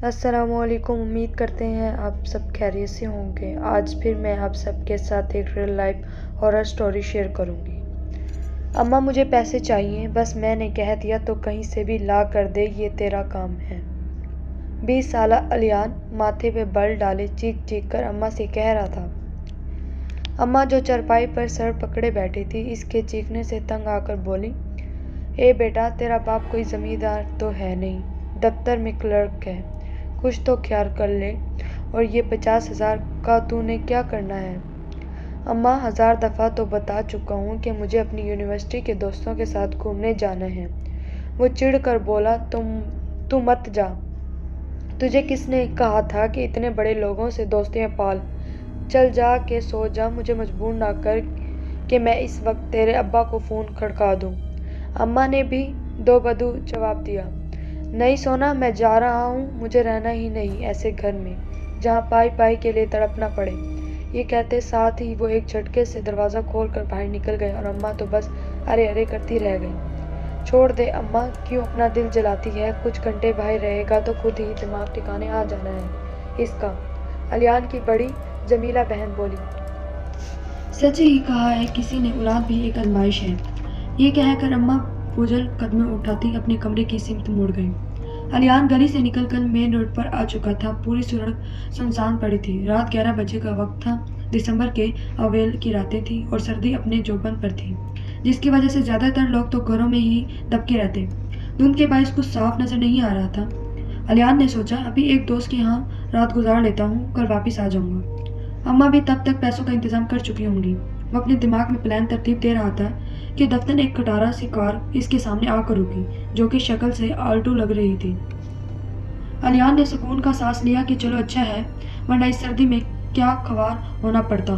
السلام علیکم، امید کرتے ہیں آپ سب خیریت سے ہوں گے۔ آج پھر میں آپ سب کے ساتھ ایک real life horror story share کروں گی۔ اماں مجھے پیسے چاہیے، بس میں نے کہہ دیا تو کہیں سے بھی لا کر دے، یہ تیرا کام ہے۔ 20 سالہ الیان ماتھے پہ بل ڈالے چیخ چیخ کر اماں سے کہہ رہا تھا۔ اماں جو چارپائی پر سر پکڑے بیٹھی تھی، اس کے چیخنے سے تنگ آ کر بولی، اے بیٹا، تیرا باپ کوئی زمیندار تو ہے نہیں، دفتر میں کلرک ہے، کچھ تو خیال کر لے، اور یہ 50,000 کا تو نے کیا کرنا ہے؟ اماں، 1000 دفعہ تو بتا چکا ہوں کہ مجھے اپنی یونیورسٹی کے دوستوں کے ساتھ گھومنے جانا ہے۔ وہ چڑ کر بولا، تو مت جا۔ تجھے کس نے کہا تھا کہ اتنے بڑے لوگوں سے دوستیاں پال؟ چل جا کے سو جا، مجھے مجبور نہ کر کہ میں اس وقت تیرے ابا کو فون کھڑکا دوں۔ اماں نے بھی دو بدو جواب دیا، نہیں سونا، میں جا رہا ہوں، مجھے رہنا ہی نہیں ایسے گھر میں جہاں پائی پائی کے لیے تڑپنا پڑے۔ یہ کہتے ساتھ ہی وہ ایک جھٹکے سے دروازہ کھول کر باہر نکل گئے اور اماں تو بس ارے ارے کرتی رہ گئی۔ چھوڑ دے اماں، کیوں اپنا دل جلاتی ہے؟ کچھ گھنٹے باہر رہے گا تو خود ہی دماغ ٹھکانے آ جانا ہے اس کا۔ الیان کی بڑی جمیلہ بہن بولی، سچ ہی کہا ہے کسی نے، اولاد بھی ایک آزمائش ہے۔ یہ کہہ کر اماں بوجھل قدمیں اٹھاتی اپنے کمرے کی سمت مڑ گئی۔ الیان گلی سے نکل کر مین روڈ پر آ چکا تھا۔ پوری سڑک سنسان پڑی تھی۔ رات 11 بجے کا وقت تھا۔ دسمبر کے اوائل کی راتیں تھیں اور سردی اپنے جوبن پر تھی، جس کی وجہ سے زیادہ تر لوگ تو گھروں میں ہی دبکے رہتے۔ دھند کے باعث کچھ صاف نظر نہیں آ رہا تھا۔ الیان نے سوچا، ابھی ایک دوست کے ہاں رات گزار لیتا ہوں، کل واپس آ جاؤں گا۔ اماں بھی تب تک پیسوں کا انتظام کر چکی ہوں گی۔ وہ اپنے دماغ میں پلان ترتیب دے رہا تھا کہ دفتر ایک کھٹارا سی کار اس کے سامنے آ کر رکی، جو کہ شکل سے آلٹو لگ رہی تھی۔ الیان نے سکون کا سانس لیا کہ چلو اچھا ہے، ورنہ اس سردی میں کیا خوار ہونا پڑتا۔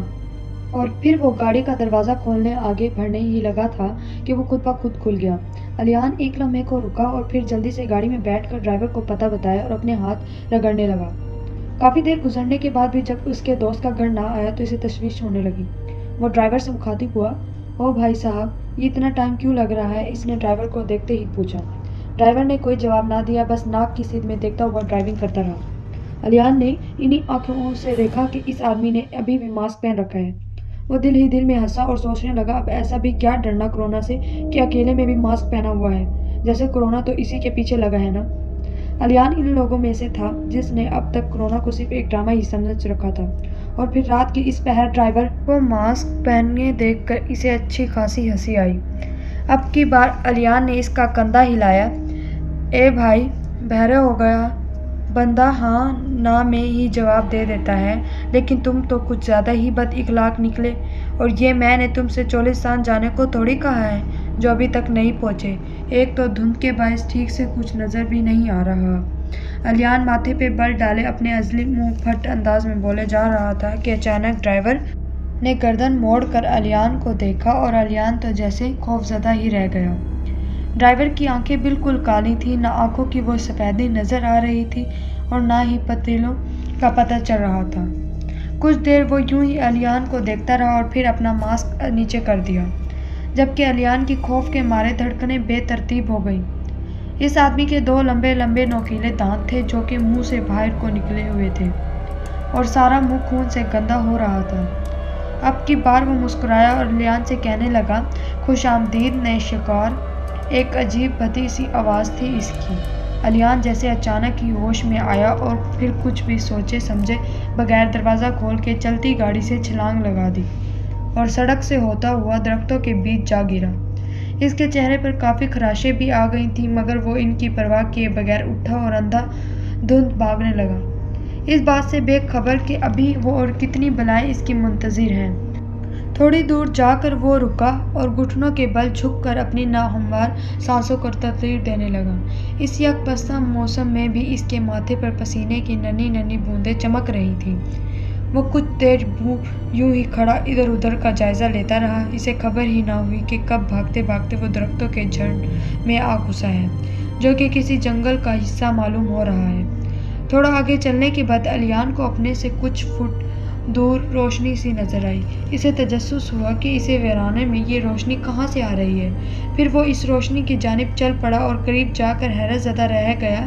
اور پھر وہ گاڑی کا دروازہ کھولنے آگے بڑھنے ہی لگا تھا کہ وہ خود بخود کھل گیا۔ الیان ایک لمحے کو رکا اور پھر جلدی سے گاڑی میں بیٹھ کر ڈرائیور کو پتہ بتایا اور اپنے ہاتھ رگڑنے لگا۔ کافی دیر گزرنے کے بعد بھی جب اس کے دوست کا گھر نہ آیا تو اسے تشویش ہونے لگی۔ وہ ڈرائیور سے مخاطب ہوا، او بھائی صاحب، یہ اتنا ٹائم کیوں لگ رہا ہے؟ اس نے ڈرائیور کو دیکھتے ہی پوچھا۔ ڈرائیور نے کوئی جواب نہ دیا، بس ناک کی سیدھ میں دیکھتا ہوا ڈرائیونگ کرتا رہا۔ الیان نے انہی آنکھوں سے دیکھا کہ اس آدمی نے ابھی بھی ماسک پہن رکھا ہے۔ وہ دل ہی دل میں ہنسا اور سوچنے لگا، اب ایسا بھی کیا ڈرنا کورونا سے کہ اکیلے میں بھی ماسک پہنا ہوا ہے، جیسے کورونا تو اسی کے پیچھے لگا ہے نا۔ الیان ان لوگوں میں سے تھا جس نے اب تک کورونا کو صرف ایک ڈرامہ ہی سمجھ رکھا تھا، اور پھر رات کے اس پہر ڈرائیور کو ماسک پہنے دیکھ کر اسے اچھی خاصی ہنسی آئی۔ اب کی بار الیان نے اس کا کندھا ہلایا، اے بھائی، بہرے ہو گیا؟ بندہ ہاں نہ میں ہی جواب دے دیتا ہے، لیکن تم تو کچھ زیادہ ہی بد اخلاق نکلے، اور یہ میں نے تم سے چولستان جانے کو تھوڑی کہا ہے جو ابھی تک نہیں پہنچے۔ ایک تو دھند کے باعث ٹھیک سے کچھ نظر بھی نہیں آ رہا۔ الیان ماتھے پہ بل ڈالے اپنے ازلی منہ پھٹ انداز میں بولے جا رہا تھا کہ اچانک ڈرائیور نے گردن موڑ کر الیان کو دیکھا اور الیان تو جیسے خوفزدہ ہی رہ گیا۔ ڈرائیور کی آنکھیں بالکل کالی تھیں، نہ آنکھوں کی وہ سفیدی نظر آ رہی تھی اور نہ ہی پتیلوں کا پتہ چل رہا تھا۔ کچھ دیر وہ یوں ہی الیان کو دیکھتا رہا اور پھر اپنا ماسک نیچے کر دیا، جبکہ الیان کی خوف کے مارے دھڑکنیں بے ترتیب ہو گئیں۔ اس آدمی کے 2 لمبے لمبے نوکیلے دانت تھے جو کہ منہ سے باہر کو نکلے ہوئے تھے اور سارا منہ خون سے گندا ہو رہا تھا۔ اب کی بار وہ مسکرایا اور الیان سے کہنے لگا، خوش آمدید نئے شکار۔ ایک عجیب بھدی سی آواز تھی اس کی۔ الیان جیسے اچانک ہی ہوش میں آیا اور پھر کچھ بھی سوچے سمجھے بغیر دروازہ کھول کے چلتی گاڑی سے چھلانگ لگا دی اور سڑک سے ہوتا ہوا درختوں کے بیچ جا گرا۔ اس کے چہرے پر کافی خراشیں بھی آ گئی تھیں، مگر وہ ان کی پرواہ کیے بغیر اٹھا اور اندھا دھند بھاگنے لگا، اس بات سے بے خبر کہ ابھی وہ اور کتنی بلائیں اس کی منتظر ہیں۔ تھوڑی دور جا کر وہ رکا اور گھٹنوں کے بل جھک کر اپنی ناہموار سانسوں کو ترتیب دینے لگا۔ اس یکبستہ موسم میں بھی اس کے ماتھے پر پسینے کی ننھی ننھی بوندیں چمک رہی تھیں۔ وہ کچھ دیر یوں ہی کھڑا ادھر ادھر کا جائزہ لیتا رہا۔ اسے خبر ہی نہ ہوئی کہ کب بھاگتے بھاگتے وہ درختوں کے جھنڈ میں آ گھسا ہے، جو کہ کسی جنگل کا حصہ معلوم ہو رہا ہے۔ تھوڑا آگے چلنے کے بعد الیان کو اپنے سے کچھ فٹ دور روشنی سی نظر آئی۔ اسے تجسس ہوا کہ اسے ویرانے میں یہ روشنی کہاں سے آ رہی ہے۔ پھر وہ اس روشنی کی جانب چل پڑا اور قریب جا کر حیرت زدہ رہ گیا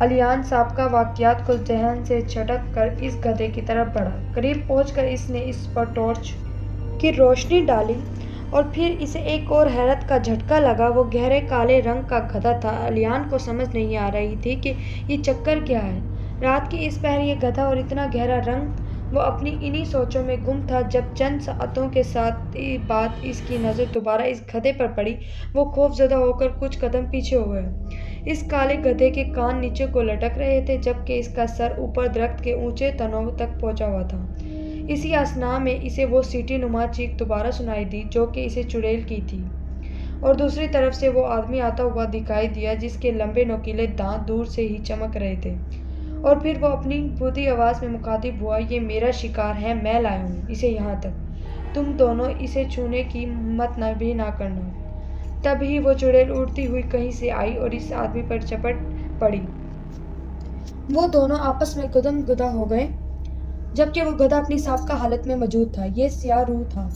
الیان صاحب کا واقعات کو ذہن سے چھٹک کر اس گدھے کی طرف بڑھا۔ قریب پہنچ کر اس نے اس پر ٹارچ کی روشنی ڈالی اور پھر اسے ایک اور حیرت کا جھٹکا لگا۔ وہ گہرے کالے رنگ کا گدھا تھا۔ الیان کو سمجھ نہیں آ رہی تھی کہ یہ چکر کیا ہے۔ رات کے اس پہر یہ گدھا اور اتنا گہرا رنگ۔ وہ اپنی انہی سوچوں میں گم تھا جب چند ساعتوں کے بعد اس کی نظر دوبارہ اس گدھے پر پڑی۔ وہ خوف زدہ ہو کر کچھ قدم پیچھے ہو گیا۔ اس کالے گدھے کے کان نیچے کو لٹک رہے تھے جبکہ اس کا سر اوپر درخت کے اونچے تنوں تک پہنچا ہوا تھا۔ اسی اثنا میں اسے وہ سیٹی نما چیخ دوبارہ سنائی دی جو کہ اسے چڑیل کی تھی، اور دوسری طرف سے وہ آدمی آتا ہوا دکھائی دیا جس کے لمبے نوکیلے دانت دور سے ہی چمک رہے تھے۔ اور پھر وہ اپنی بھونتی آواز میں مخاطب ہوا، یہ میرا شکار ہے، میں لایا ہوں اسے یہاں تک، تم دونوں اسے چھونے کی ہمت بھی نہ کرنا۔ تب ہی وہ چڑیل اڑتی ہوئی کہیں سے آئی اور اس آدمی پر چپٹ پڑی۔ وہ دونوں آپس میں گدم گدا ہو گئے جبکہ وہ گدھا اپنی سابقہ حالت میں موجود تھا۔ یہ سیاہ روح تھا،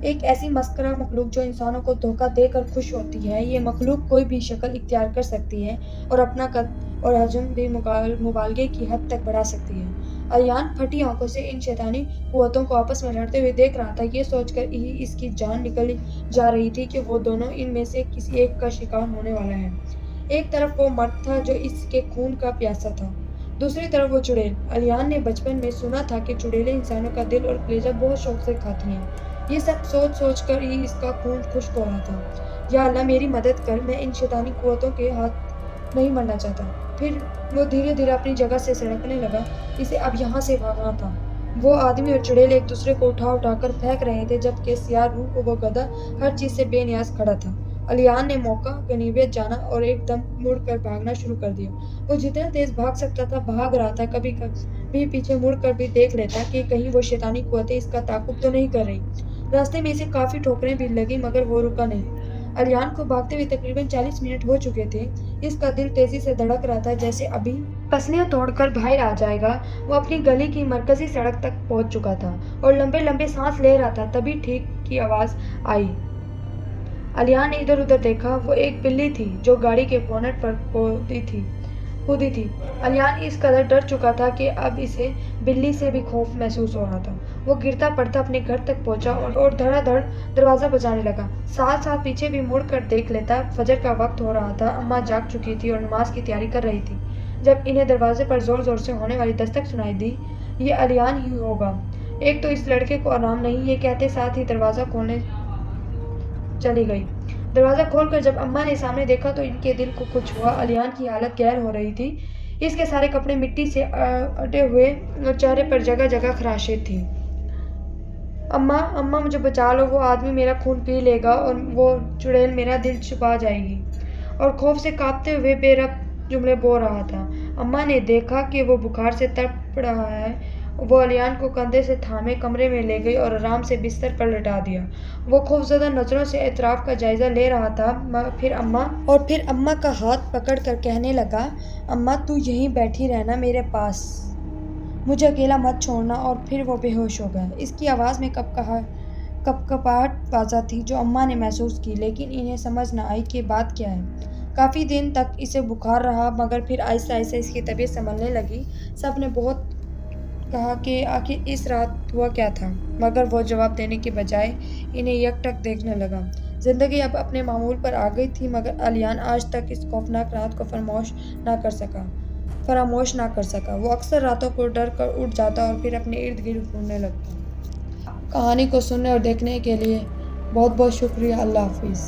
ایک ایسی مسخرہ مخلوق جو انسانوں کو دھوکہ دے کر خوش ہوتی ہے۔ یہ مخلوق کوئی بھی شکل اختیار کر سکتی ہے اور اپنا قد اور حجم بھی مبالغے کی حد تک بڑھا سکتی ہے۔ الیان پھٹی آنکھوں سے ان شیطانی قوتوں کو آپس میں لڑتے ہوئے دیکھ رہا تھا، یہ سوچ کر ہی اس کی جان نکل جا رہی تھی کہ وہ دونوں ان میں سے کسی ایک کا شکار ہونے والا ہے۔ ایک طرف وہ مرد تھا جو اس کے خون کا پیاسا تھا، دوسری طرف وہ چڑیل۔ الیان نے بچپن میں سنا تھا کہ چڑیلیں انسانوں کا دل اور کلیجہ بہت شوق سے کھاتی ہیں۔ یہ سب سوچ سوچ کر ہی اس کا خون خشک ہو رہا تھا۔ یا اللہ میری مدد کر، میں ان شیطانی قوتوں کے ہاتھ نہیں مرنا چاہتا۔ پھر وہ دھیرے دھیرے اپنی جگہ سے سڑکنے لگا، اسے اب یہاں سے بھاگنا تھا۔ وہ آدمی اور چڑیل ایک دوسرے کو اٹھا اٹھا کر پھینک رہے تھے جبکہ سیاہ روح وہ گدھا ہر چیز سے بے نیاز کھڑا تھا۔ الیان نے موقع غنیمت جانا اور ایک دم مڑ کر بھاگنا شروع کر دیا۔ وہ جتنا تیز بھاگ سکتا تھا بھاگ رہا تھا، کبھی کبھی پیچھے مڑ کر بھی دیکھ لیتا کہ کہیں وہ شیطانی قوتیں اس کا تعاقب تو نہیں کر رہی۔ راستے میں اسے کافی ٹھوکریں بھی لگیں مگر وہ رکا نہیں۔ الیان کو بھاگتے ہوئے تقریباً 40 منٹ ہو چکے تھے۔ اس کا دل تیزی سے دھڑک رہا تھا جیسے ابھی پسلیاں توڑ کر باہر آ جائے گا۔ وہ اپنی گلی کی مرکزی سڑک تک پہنچ چکا تھا اور لمبے لمبے سانس لے رہا تھا، تبھی ٹھیک کی آواز آئی۔ الیان نے ادھر ادھر دیکھا، وہ ایک بلی تھی جو گاڑی کے بونٹ پر کودی تھی۔ الیان اس قدر ڈر چکا تھا کہ اب اسے بلی سے بھی خوف محسوس ہو رہا تھا۔ وہ گرتا پڑتا اپنے گھر تک پہنچا اور دھڑا دھڑ دروازہ بجانے لگا۔ ساتھ ساتھ پیچھے بھی مڑ کر دیکھ لیتا۔ فجر کا وقت ہو رہا تھا، اماں جاگ چکی تھی اور نماز کی تیاری کر رہی تھی جب انہیں دروازے پر زور زور سے ہونے والی دستک سنائی دی۔ یہ الیان ہی ہوگا، ایک تو اس لڑکے کو آرام نہیں، یہ کہتے ساتھ ہی دروازہ کھولنے چلی گئی۔ دروازہ کھول کر جب اماں نے سامنے دیکھا تو ان کے دل کو کچھ ہوا۔ الیان کی حالت گیر ہو رہی تھی، اس کے سارے کپڑے مٹی سے اٹے ہوئے اور چہرے پر جگہ جگہ خراشیں تھیں۔ اماں مجھے بچا لو، وہ آدمی میرا خون پی لے گا اور وہ چڑیل میرا دل چھپا جائے گی، اور خوف سے کانپتے ہوئے بے ربط جملے بول رہا تھا۔ اماں نے دیکھا کہ وہ بخار سے تڑپ رہا ہے، وہ الیان کو کندھے سے تھامے کمرے میں لے گئی اور آرام سے بستر پر لٹا دیا۔ وہ خوفزدہ نظروں سے اطراف کا جائزہ لے رہا تھا، پھر اماں کا ہاتھ پکڑ کر کہنے لگا، اماں تو یہیں بیٹھی رہنا میرے پاس، مجھے اکیلا مت چھوڑنا، اور پھر وہ بے ہوش ہو گیا۔ اس کی آواز میں کپکپاہٹ واضح تھی جو اماں نے محسوس کی، لیکن انہیں سمجھ نہ آئی کہ بات کیا ہے۔ کافی دن تک اسے بخار رہا مگر پھر آہستہ آہستہ اس کی طبیعت سنبھلنے لگی۔ سب نے بہت کہا کہ آخر اس رات ہوا کیا تھا، مگر وہ جواب دینے کے بجائے انہیں یکٹک دیکھنے لگا۔ زندگی اب اپنے معمول پر آ گئی تھی مگر الیان آج تک اس خوفناک رات کو فراموش نہ کر سکا۔ وہ اکثر راتوں کو ڈر کر اٹھ جاتا اور پھر اپنے ارد گرد ڈھونڈنے لگتا۔ کہانی کو سننے اور دیکھنے کے لیے بہت بہت شکریہ۔ اللہ حافظ۔